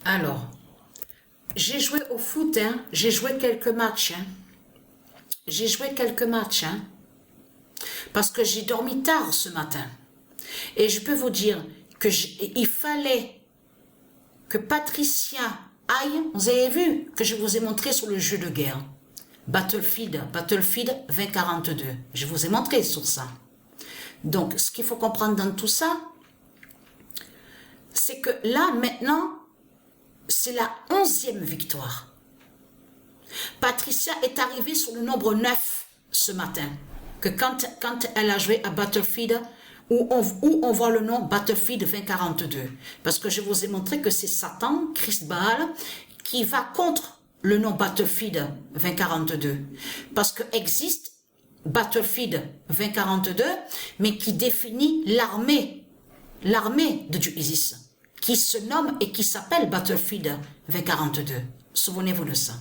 Alors, j'ai joué au foot, hein. J'ai joué quelques matchs. Hein. J'ai joué quelques matchs. Hein. Parce que j'ai dormi tard ce matin. Et je peux vous dire que il fallait que Patricia aille. Vous avez vu que je vous ai montré sur le jeu de guerre. Battlefield 2042. Je vous ai montré sur ça. Donc, ce qu'il faut comprendre dans tout ça, c'est que là, maintenant, c'est la 11e victoire. Patricia est arrivée sur le nombre 9 ce matin. Que quand elle a joué à Battlefield, où on voit le nom Battlefield 2042. Parce que je vous ai montré que c'est Satan, Christ Baal, qui va contre le nom Battlefield 2042. Parce que existe Battlefield 2042, mais qui définit l'armée de Dieu Isis, qui se nomme et qui s'appelle Battlefield 2042. Souvenez-vous de ça.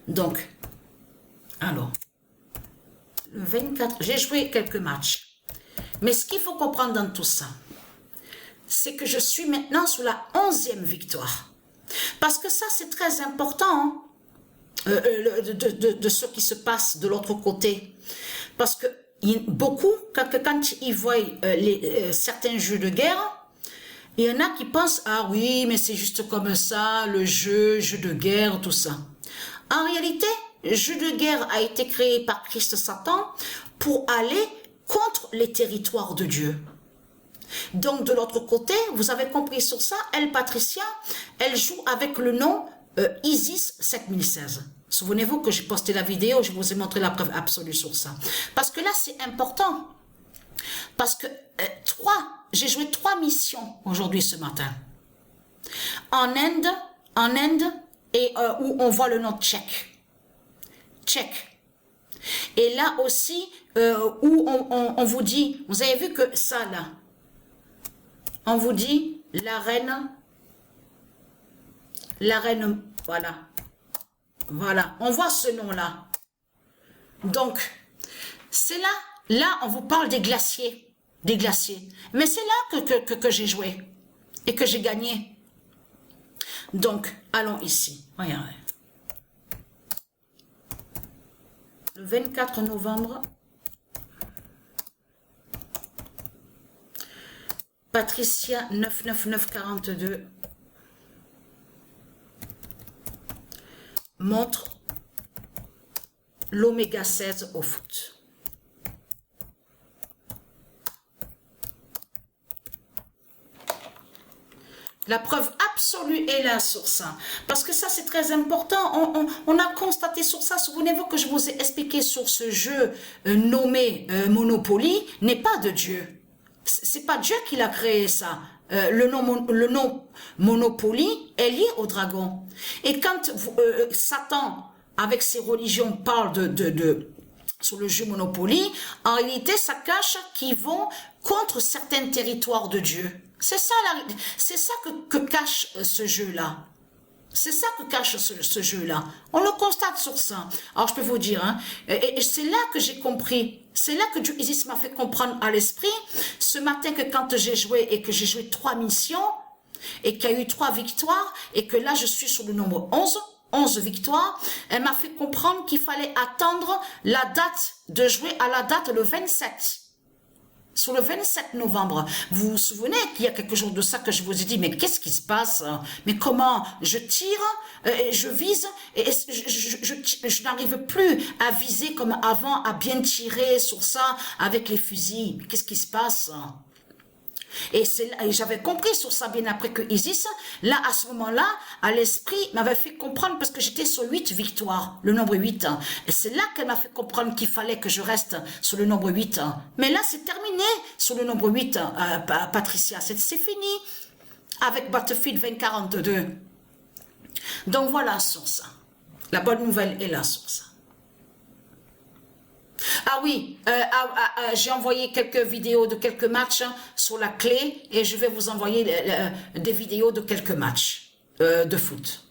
Donc, alors, le 24, j'ai joué quelques matchs. Mais ce qu'il faut comprendre dans tout ça, c'est que je suis maintenant sur la 11e victoire. Parce que ça, c'est très important de ce qui se passe de l'autre côté. Parce que beaucoup, quand ils voient certains jeux de guerre, il y en a qui pensent, ah oui, mais c'est juste comme ça, le jeu de guerre, tout ça. En réalité, le jeu de guerre a été créé par Christ Satan pour aller contre les territoires de Dieu. Donc, de l'autre côté, vous avez compris sur ça, elle, Patricia, elle joue avec le nom Isis 7016. Souvenez-vous que j'ai posté la vidéo, je vous ai montré la preuve absolue sur ça. Parce que là, c'est important. Parce que j'ai joué 3 missions aujourd'hui ce matin. En Inde, et où on voit le nom Tchèque. Et là aussi, où on vous dit, vous avez vu que ça là, on vous dit la reine, voilà, on voit ce nom-là. Donc, c'est là on vous parle des glaciers. Mais c'est là que j'ai joué et que j'ai gagné. Donc, allons ici. Regardez. Le 24 novembre, Patricia 99942 montre l'oméga 16 au foot. La preuve absolue est là sur ça. Parce que ça, c'est très important. On a constaté sur ça. Souvenez-vous que je vous ai expliqué sur ce jeu nommé Monopoly n'est pas de Dieu. C'est pas Dieu qui l'a créé ça. Le nom Monopoly est lié au dragon. Et quand Satan, avec ses religions, parle sur le jeu Monopoly, en réalité, ça cache qu'ils vont contre certains territoires de Dieu. C'est ça que cache ce jeu-là. C'est ça que cache ce jeu-là. On le constate sur ça. Alors, je peux vous dire, hein, et c'est là que j'ai compris. C'est là que Dieu Isis m'a fait comprendre à l'esprit, ce matin, que quand j'ai joué et que j'ai joué 3 missions, et qu'il y a eu 3 victoires, et que là, je suis sur le nombre 11 victoires, elle m'a fait comprendre qu'il fallait attendre la date de jouer à la date le 27. Sur le 27 novembre, vous vous souvenez qu'il y a quelques jours de ça que je vous ai dit, mais qu'est-ce qui se passe? Mais comment? Je tire, je vise, et je n'arrive plus à viser comme avant, à bien tirer sur ça avec les fusils. Mais qu'est-ce qui se passe? Et j'avais compris sur ça bien après que Isis, là, à ce moment-là, à l'esprit, m'avait fait comprendre, parce que j'étais sur 8 victoires, le nombre 8. Et c'est là qu'elle m'a fait comprendre qu'il fallait que je reste sur le nombre 8. Mais là, c'est terminé sur le nombre 8, Patricia. C'est fini avec Battlefield 2042. Donc voilà sur ça. La bonne nouvelle est là sur ça. Ah oui, j'ai envoyé quelques vidéos de quelques matchs sur la clé et je vais vous envoyer des vidéos de quelques matchs de foot.